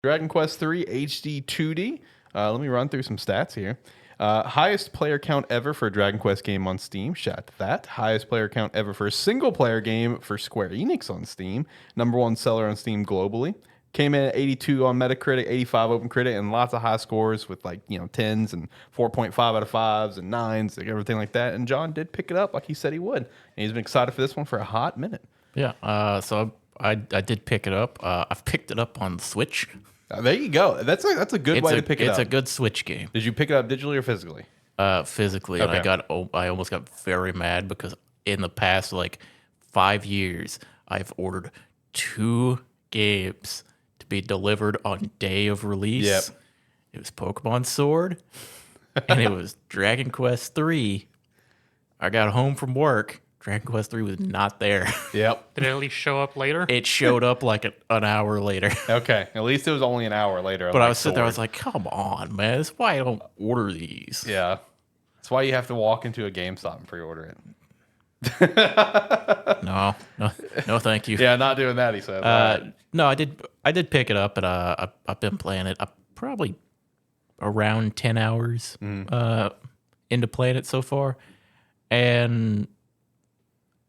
Dragon Quest III HD2D. Let me run through some stats here. Highest player count ever for a Dragon Quest game on Steam. Shout out to that. Highest player count ever for a single player game for Square Enix on Steam. Number one seller on Steam globally. Came in at 82 on Metacritic, 85 OpenCritic, and lots of high scores with like, 10s and 4.5 out of 5s and 9s, like everything like that. And John did pick it up like he said he would. And he's been excited for this one for a hot minute. Yeah. So I did pick it up. I've picked it up on Switch. There you go. That's a good way to pick it up. It's a good Switch game. Did you pick it up digitally or physically? Physically, Okay. and I almost got very mad because in the past 5 years, I've ordered 2 games to be delivered on day of release. Yep. It was Pokemon Sword, and it was Dragon Quest 3. I got home from work. Dragon Quest 3 was not there. Yep. Did it at least show up later? It showed up like an hour later. Okay. At least it was only an hour later. But I was sitting there, I was like, come on, man. That's why I don't order these. Yeah. That's why you have to walk into a GameStop and pre-order it. No, thank you. Yeah, not doing that, he said. No, I did pick it up, and I've been playing it. Probably around 10 hours into playing it so far. And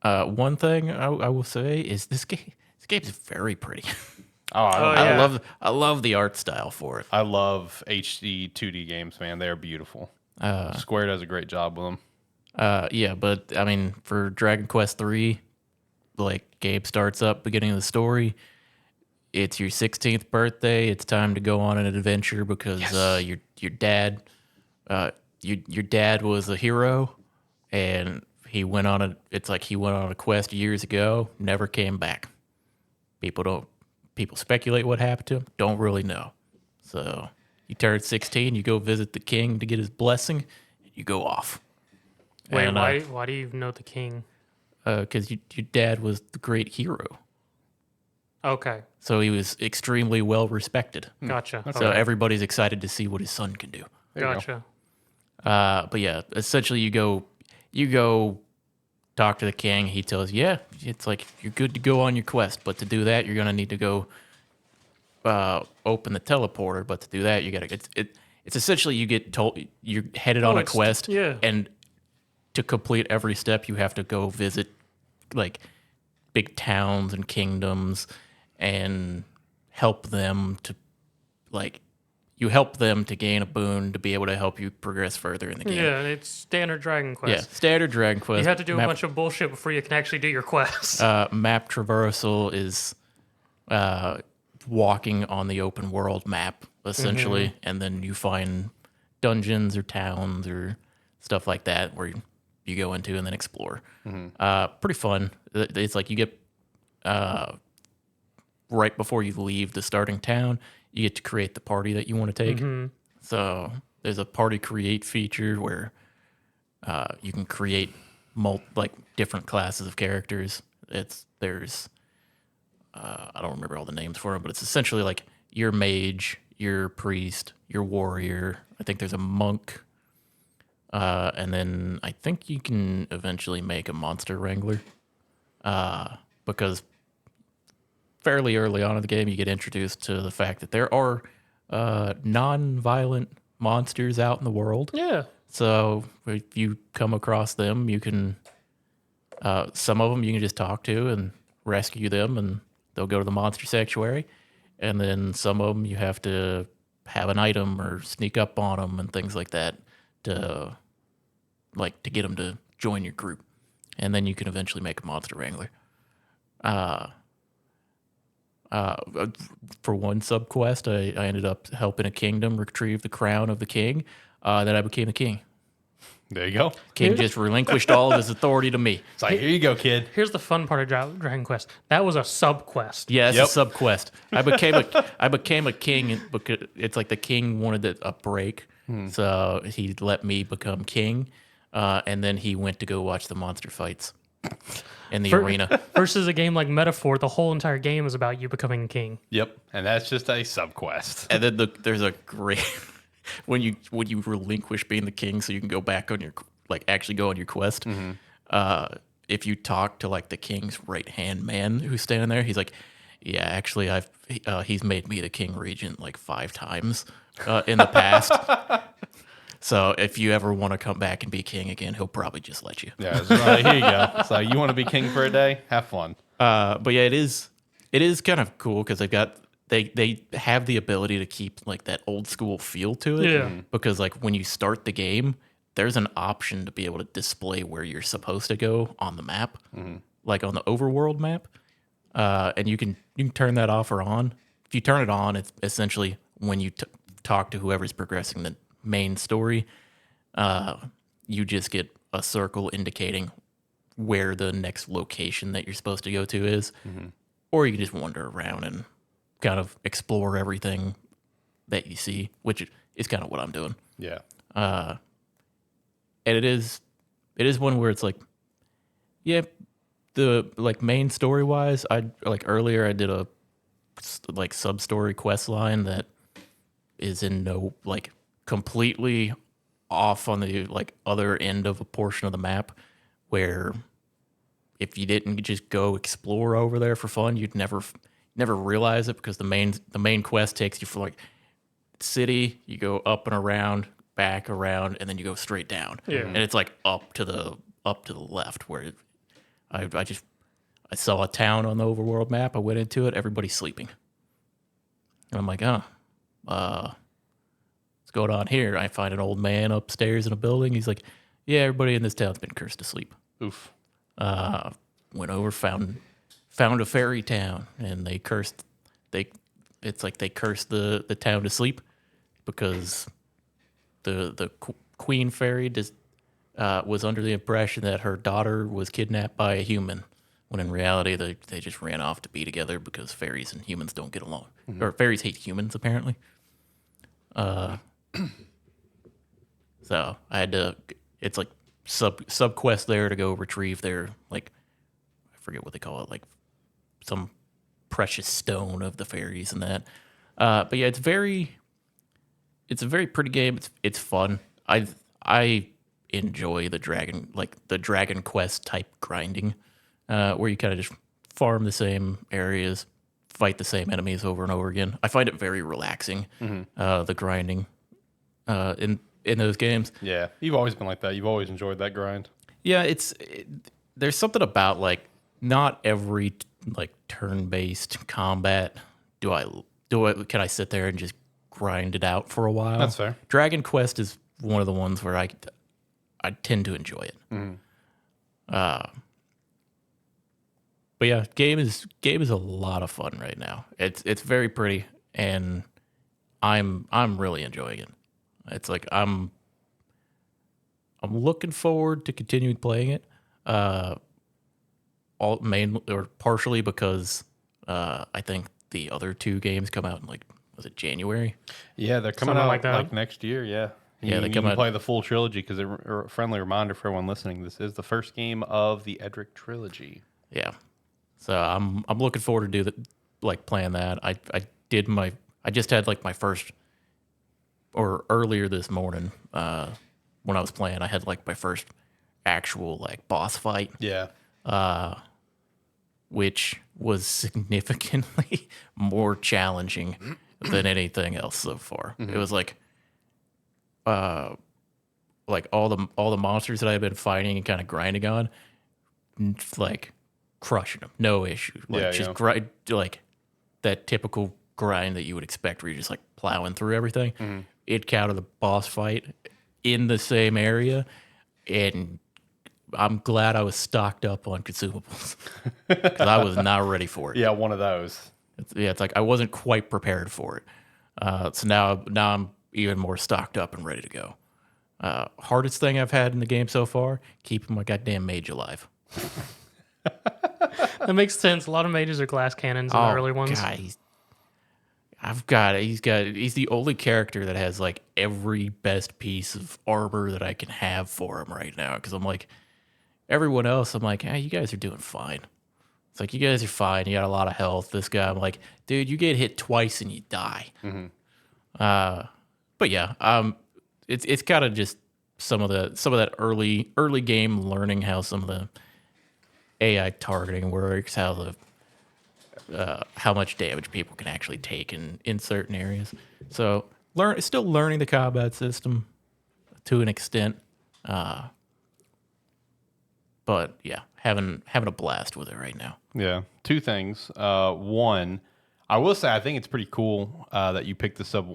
one thing I will say is this game is very pretty. Yeah. I love the art style for it. I love HD 2D games, man. They're beautiful. Square does a great job with them. Yeah, but I mean, for Dragon Quest 3, game starts up, beginning of the story. It's your 16th birthday. It's time to go on an adventure because your dad was a hero, and he went on a quest years ago, never came back. People speculate what happened to him. Don't really know. So you turn 16, you go visit the king to get his blessing, and you go off. Wait, And, why do you know the king? Because your dad was the great hero. Okay, So he was extremely well respected. gotcha. So Okay. everybody's excited to see what his son can do. There you go. Gotcha. But yeah, essentially you go talk to the king. He tells you, yeah, it's like you're good to go on your quest, but to do that, you're gonna need to go open the teleporter. But to do that, you gotta it's essentially you get told you're headed on a quest, yeah. and to complete every step, you have to go visit big towns and kingdoms and help them to you help them to gain a boon to be able to help you progress further in the game. Yeah, it's standard Dragon Yeah, Quest. standard Dragon Quest. You have to do a map, bunch of bullshit before you can actually do your quest. map traversal is walking on the open world map essentially, and then you find dungeons or towns or stuff like that where you go into and then explore. Pretty fun. It's like you get right before you leave the starting town, you get to create the party that you want to take. So there's a party create feature where you can create different classes of characters. There's I don't remember all the names for them, but it's essentially like your mage, your priest, your warrior. I think there's a monk. And then I think you can eventually make a monster wrangler. Because fairly early on in the game, you get introduced to the fact that there are non-violent monsters out in the world. Yeah. So if you come across them, you can some of them you can just talk to and rescue them, and they'll go to the monster sanctuary. And then some of them you have to have an item or sneak up on them and things like that to get them to join your group. And then you can eventually make a monster wrangler. For one sub-quest, I ended up helping a kingdom retrieve the crown of the king. Then I became the king. There you go. King just relinquished all of his authority to me. It's like, here you go, kid. Here's the fun part of Dragon Quest. That was a sub quest. Yeah, it's Yep. a sub-quest. I became a king because it's like the king wanted a break. So he let me become king. And then he went to go watch the monster fights in the arena. Versus a game like Metaphor, the whole entire game is about you becoming king. Yep. And that's just a sub-quest. And then there's a great when you relinquish being the king, so you can go back on your actually go on your quest. If you talk to the king's right hand man who's standing there, he's like, Yeah, actually, he's made me the king regent like 5 times in the past. So if you ever want to come back and be king again, he'll probably just let you. Yeah, so, here you go. So you want to be king for a day? Have fun. But yeah, it is kind of cool because they have the ability to keep like that old school feel to it. Yeah. Mhm. Because like when you start the game, there's an option to be able to display where you're supposed to go on the map, like on the overworld map, and you can turn that off or on. If you turn it on, it's essentially when you talk to whoever's progressing the main story, you just get a circle indicating where the next location that you're supposed to go to is, or you can just wander around and kind of explore everything that you see, which is kind of what I'm doing. Yeah. And it is one where it's like, yeah, the like main story wise, I like earlier I did a like sub story quest line that is in no like completely off on the like other end of a portion of the map where if you didn't just go explore over there for fun, you'd never realize it because the main quest takes you for like city, you go up and around, back around, and then you go straight down. Yeah. And it's like up to the left where I saw a town on the overworld map. I went into it, everybody's sleeping. And I'm like, what's going on here? I find an old man upstairs in a building. He's like, yeah, everybody in this town's been cursed to sleep. Oof. Went over, found a fairy town, and they cursed the town to sleep because the queen fairy was under the impression that her daughter was kidnapped by a human, when in reality they just ran off to be together because fairies and humans don't get along. Or fairies hate humans, apparently. So I had to, it's like sub quest there to go retrieve their, like, I forget what they call it, like some precious stone of the fairies and that. But yeah, it's a very pretty game. It's fun. I enjoy the Dragon Quest type grinding, where you kind of just farm the same areas, fight the same enemies over and over again. I find it very relaxing. The grinding in those games. Yeah, you've always been like that. You've always enjoyed that grind. Yeah, there's something about like not every like turn-based combat can I sit there and just grind it out for a while. That's fair. Dragon Quest is one of the ones where I tend to enjoy it. But yeah, game is a lot of fun right now. It's very pretty, and I'm really enjoying it. It's like I'm looking forward to continuing playing it. Partially because I think the other 2 games come out in like, was it January? Yeah, they're coming Something out like that. next year. Yeah. Yeah, they you come can out- play the full trilogy because a friendly reminder for everyone listening: this is the first game of the Edric trilogy. Yeah. So I'm looking forward to playing that. I just had like my first, or earlier this morning, when I was playing, I had like my first actual like boss fight, Yeah. which was significantly more challenging than anything else so far. It was like all the monsters that I've been fighting and kind of grinding on, like crushing them, no issue. Like Yeah, just yeah. grind, like that typical grind that you would expect, where you're just like plowing through everything. It counted the boss fight in the same area, and I'm glad I was stocked up on consumables because I was not ready for it. Yeah, one of those. It's like I wasn't quite prepared for it. So now I'm even more stocked up and ready to go. Hardest thing I've had in the game so far, keeping my goddamn mage alive. That makes sense. A lot of mages are glass cannons in the early ones. God, he's the only character that has like every best piece of armor that I can have for him right now. Because I'm like, everyone else, I'm like, you guys are doing fine. It's like, you guys are fine. You got a lot of health. This guy, I'm like, dude, you get hit twice and you die. But yeah, it's kind of just some of that early game learning how some of the AI targeting works, how how much damage people can actually take in certain areas. So still learning the combat system to an extent. But yeah, having a blast with it right now. Yeah, two things. One, I will say I think it's pretty cool that you picked this up.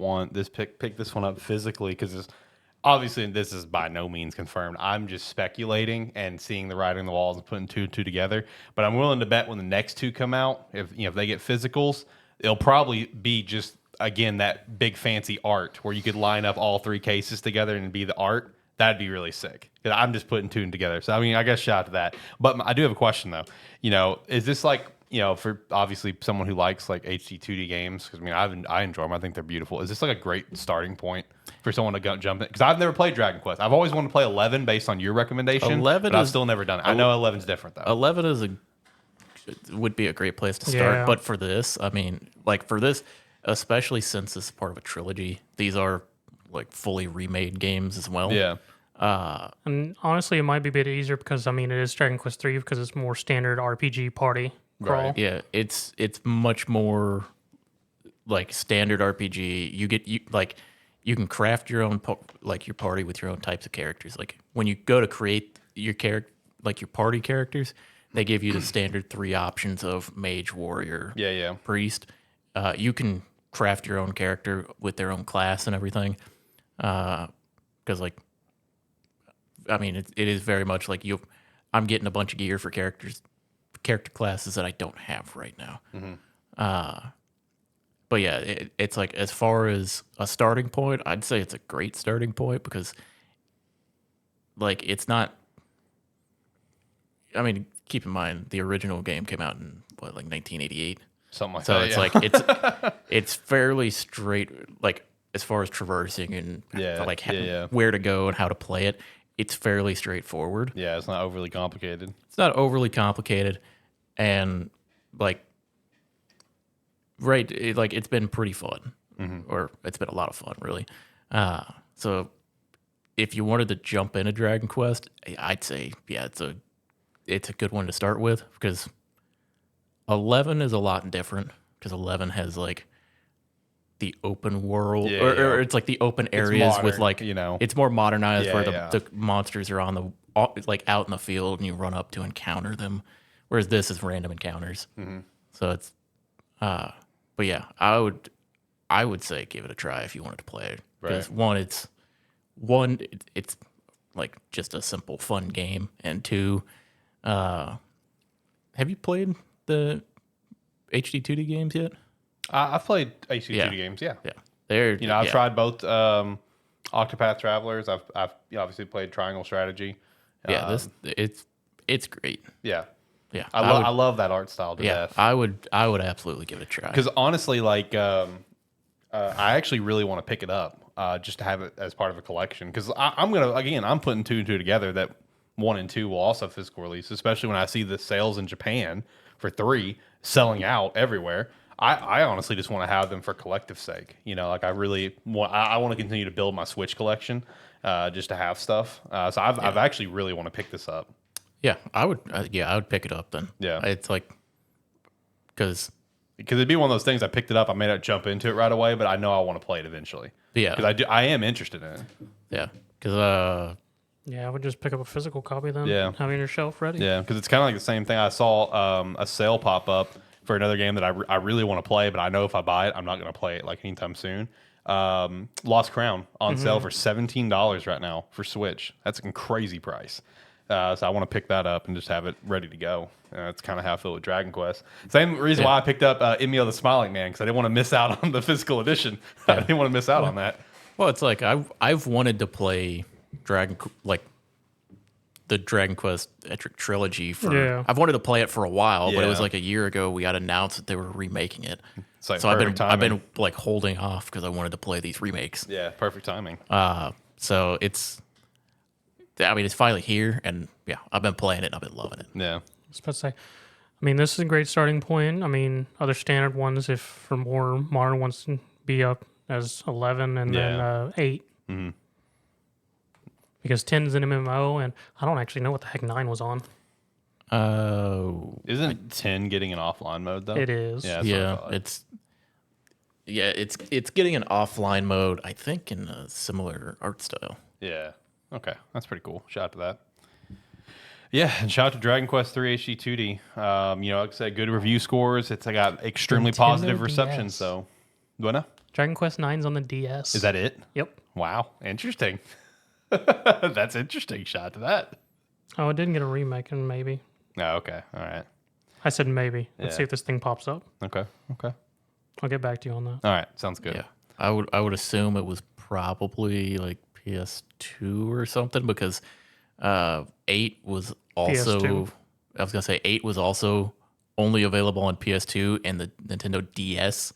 Pick this one up physically because obviously this is by no means confirmed. I'm just speculating and seeing the writing on the walls and putting two and two together. But I'm willing to bet when the next two come out, if they get physicals, it'll probably be just again that big fancy art where you could line up all three cases together and be the art. That'd be really sick. 'Cause I'm just putting two together. So, I mean, I guess shout out to that. But I do have a question, though. Is this like, for obviously someone who likes like HD2D games, because I mean, I enjoy them. I think they're beautiful. Is this like a great starting point for someone to jump in? Because I've never played Dragon Quest. I've always wanted to play 11 based on your recommendation. 11 but I've still never done it. I know 11's different, though. 11 would be a great place to start. Yeah. But for this, I mean, like for this, especially since this is part of a trilogy, these are like fully remade games as well. Yeah. And honestly, it might be a bit easier because it is Dragon Quest 3 because it's more standard RPG party crawl. Right. Yeah, it's much more like standard RPG. You can craft your own your party with your own types of characters. Like when you go to create your your party characters, they give you the standard 3 options of mage, warrior, priest. You can craft your own character with their own class and everything. Because I mean, it is very much like I'm getting a bunch of gear for character classes that I don't have right now. Mm-hmm. But yeah, it's like as far as a starting point, I'd say it's a great starting point because like it's not. I mean, keep in mind the original game came out in 1988. Something like So that. it's like it's fairly straight, like as far as traversing and where to go and how to play it. It's fairly straightforward. Yeah, it's not overly complicated. It's not overly complicated, and it's been pretty fun, or it's been a lot of fun, really. So if you wanted to jump into Dragon Quest, I'd say it's a good one to start with because 11 is a lot different because 11 has like the open world or it's like the open areas modern, with like it's more modernized where the monsters are on the out in the field and you run up to encounter them, whereas this is random encounters. So it's but yeah, I would say give it a try if you wanted to play it because it's like just a simple fun game, and 2 have you played the HD2D games yet? I've played HD2D games, yeah. They're I've tried both Octopath Travelers. I've obviously played Triangle Strategy. It's great. Yeah. Yeah. I love that art style to death. I would absolutely give it a try. Because honestly, like I actually really want to pick it up just to have it as part of a collection. Because I'm putting 2 and 2 together that 1 and 2 will also have physical release, especially when I see the sales in Japan for 3 selling out everywhere. I honestly just want to have them for collective sake. Like I really want. I want to continue to build my Switch collection, just to have stuff. So I've actually really want to pick this up. Yeah, I would. I would pick it up then. Yeah, it's like because it'd be one of those things. I picked it up. I may not jump into it right away, but I know I want to play it eventually. Yeah, because I am interested in it. Yeah, because I would just pick up a physical copy then. Yeah, having your shelf ready. Yeah, because it's kind of like the same thing. I saw a sale pop up for another game that I really want to play, but I know if I buy it, I'm not going to play it like anytime soon. Lost Crown on sale for $17 right now for Switch. That's a crazy price. So I want to pick that up and just have it ready to go. That's kind of how I feel with Dragon Quest. Same reason why I picked up Emil the Smiling Man, because I didn't want to miss out on the physical edition. I didn't want to miss out on that. Well, it's like I've wanted to play the Dragon Quest trilogy for. I've wanted to play it for a while, but it was like a year ago we got announced that they were remaking it. Like so I've been like holding off because I wanted to play these remakes. Yeah, perfect timing. So it's finally here, and I've been playing it and I've been loving it. Yeah. I was about to say, this is a great starting point. Other standard ones, if for more modern ones, can be up as 11 and then 8. Mm-hmm. Because 10 is an MMO, and I don't actually know what the heck 9 was on. Isn't 10 getting an offline mode though? It is. Yeah, that's what I yeah, thought. it's getting an offline mode. I think in a similar art style. Yeah. Okay, that's pretty cool. Shout out to that. Yeah, and shout out to Dragon Quest 3 HD2D. Like I said, good review scores. It's got extremely Nintendo positive reception. DS. So, what? Dragon Quest 9's on the DS. Is that it? Yep. Wow, interesting. That's interesting. Shout out to that. Oh, it didn't get a remake, and maybe. Oh, okay. All right. I said maybe. Let's Yeah. see if this thing pops up. Okay. I'll get back to you on that. All right. Sounds good. Yeah, I would assume it was probably like PS2 or something because 8 was also. PS2. I was gonna say 8 was also only available on PS2 and the Nintendo DS.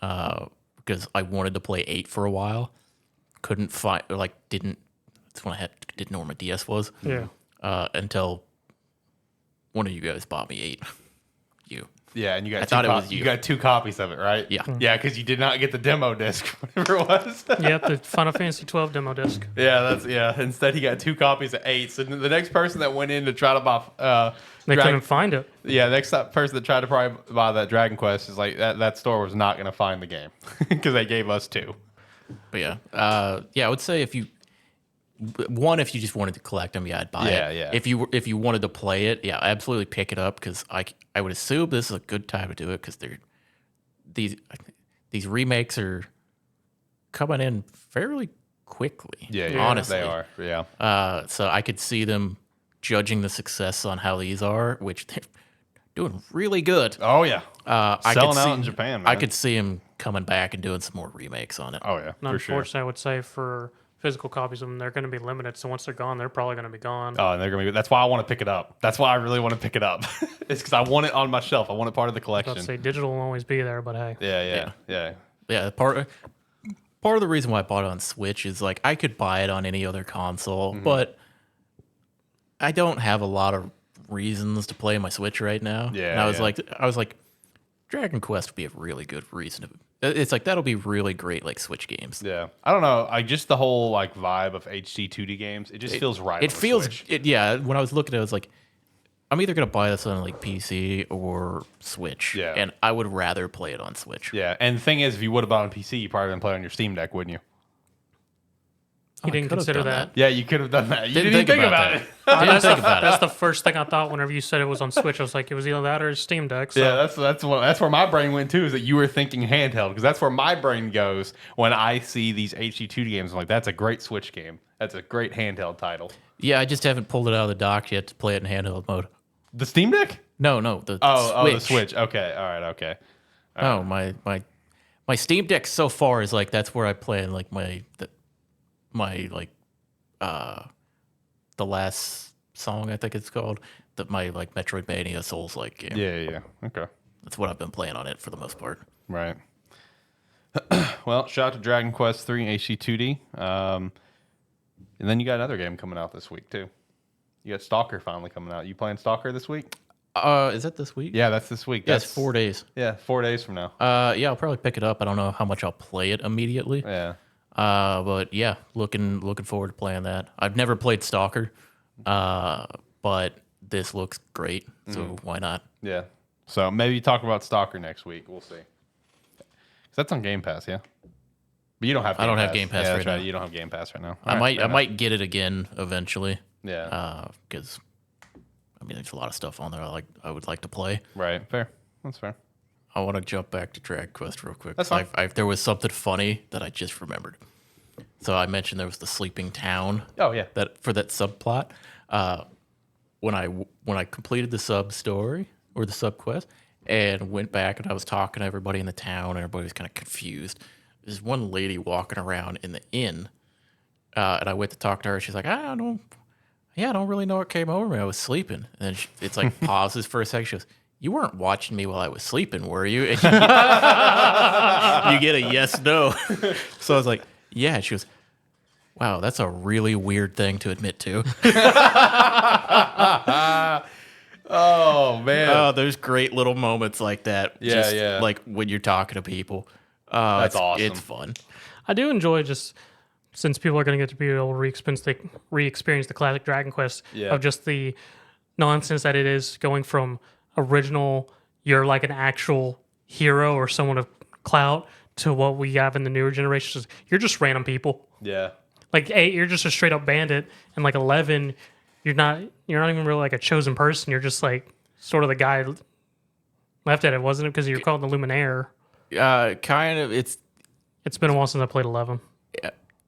Because I wanted to play 8 for a while, couldn't find didn't. That's when didn't know where my DS was. Yeah. Until one of you guys bought me 8. You. Yeah, and you got I thought it was you you. got 2 copies of it, right? Yeah. Yeah, because you did not get the demo disc, whatever it was. Yep, the Final Fantasy 12 demo disc. Yeah. Instead, he got 2 copies of 8. So the next person that went in to try to buy, They couldn't find it. yeah, next person that tried to probably buy that Dragon Quest is like that store was not going to find the game because they gave us 2. But yeah, I would say if you just wanted to collect them, yeah, I'd buy it. Yeah. If you wanted to play it, yeah, absolutely pick it up because I would assume this is a good time to do it because these remakes are coming in fairly quickly. Yeah, honestly, they are. Yeah, so I could see them judging the success on how these are, which they're doing really good. oh yeah, I selling could out see, in Japan. I Man. could see him coming back and doing some more remakes on it. Oh yeah, And for sure. unfortunately, I would say for physical copies of them, they're going to be limited. So once they're gone, they're probably going to be gone. Oh, and they're gonna be. That's why I want to pick it up. That's why I really want to pick it up. It's because I want it on my shelf. I want it part of the collection. Let's say digital will always be there, but hey. Yeah. Yeah, part of the reason why I bought it on Switch is like I could buy it on any other console, but I don't have a lot of reasons to play my Switch right now. Yeah, and I was yeah. like, Dragon Quest would be a really good reason to. It's like that'll be really great, like Switch games. Yeah, I don't know. I just the whole like vibe of HD2D games. It just feels right. It on the feels, Switch. yeah. When I was looking at it, I was like, I'm either gonna buy this on like PC or Switch. Yeah. and I would rather play it on Switch. Yeah, and the thing is, if you would have bought it on PC, you probably didn't play it on your Steam Deck, wouldn't you? You didn't could've consider done that. Yeah, you could have done that. You Didn't didn't think even think about about it. Didn't think about That's it. the first thing I thought whenever you said it was on Switch. I was like, it was either that or Steam Deck. So. Yeah, that's where my brain went too. Is that you were thinking handheld because that's where my brain goes when I see these HD2D games. I'm like, that's a great Switch game. That's a great handheld title. Yeah, I just haven't pulled it out of the dock yet to play it in handheld mode. The Steam Deck? No, the Oh, the Switch. Okay, all right, okay. Oh, my Steam Deck so far is like that's where I play like the last song I think it's called my like Metroidvania Souls like game. Yeah. Okay, That's what I've been playing on it for the most part. right. Well, shout out to Dragon Quest 3 HD2D. And then you got another game coming out this week too. You got Stalker finally coming out. You playing Stalker this week? Is that this week? Yeah, that's this week. Yeah, That's it's 4 days. Yeah, 4 days from now. Yeah, I'll probably pick it up. I don't know how much I'll play it immediately. Yeah. But yeah, looking forward to playing that. I've never played Stalker, but this looks great, so why not? Yeah. So maybe talk about Stalker next week. We'll see. 'Cause that's on Game Pass, yeah. But you don't have. I don't have Game Pass yeah, right that's now. You don't have Game Pass right now. I All right, fair might get it again eventually. enough. Yeah. Because I mean, there's a lot of stuff on there I would like to play. Right. Fair. That's fair. I want to jump back to Dragon Quest real quick. That's fine. There was something funny that I just remembered. So I mentioned there was the sleeping town. Oh yeah. That for that subplot. When I completed the sub story or the sub quest and went back and I was talking to everybody in the town and everybody was kind of confused. There's one lady walking around in the inn, and I went to talk to her. She's like, I don't really know what came over me. I was sleeping, and then it's like pauses for a second. She goes, "You weren't watching me while I was sleeping, were you?" And you get a yes, no. So I was like, yeah. She goes, wow, that's a really weird thing to admit to. Oh man. Oh, there's great little moments like that. Yeah, yeah. Like when you're talking to people. That's awesome. It's fun. I do enjoy just since people are going to get to be able to re-experience the classic Dragon Quest Yeah. of just the nonsense that it is going from original, you're like an actual hero or someone of clout, to what we have in the newer generations. You're just random people. Yeah. Like 8, you're just a straight up bandit, and like 11, you're not even really like a chosen person. You're just like sort of the guy left at it, wasn't it? Because you're called the Luminaire. Kind of. It's been a while since I played 11.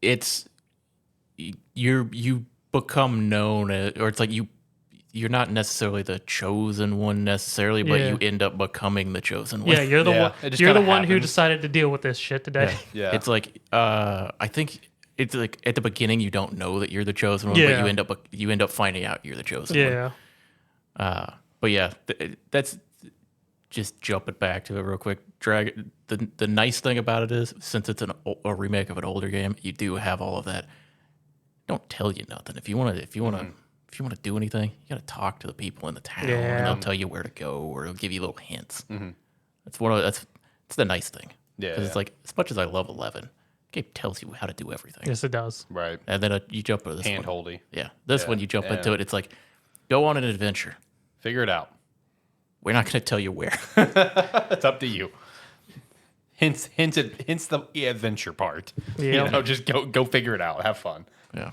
it's you become known as, or it's like you're not necessarily the chosen one necessarily, but you end up becoming the chosen one. Yeah, you're the one. it just You're the kinda one who happens. decided to deal with this shit today. Yeah. It's like I think it's like at the beginning you don't know that you're the chosen one, Yeah. but you end up finding out you're the chosen Yeah. one. But yeah, that's just jumping back to it real quick. The nice thing about it is, since it's a remake of an older game, you do have all of that. Don't tell you nothing. If you want to do anything, you got to talk to the people in the town, and they'll tell you where to go, or they'll give you little hints. It's the nice thing. Yeah, because it's like, as much as I love 11, the game tells you how to do everything. Yes, it does. Right. And then you jump into this one. Hand-holdy. Yeah, this one you jump into it. It's like, go on an adventure. Figure it out. We're not going to tell you where. It's up to you. Hints the adventure part. Yeah. Just go figure it out. Have fun. Yeah.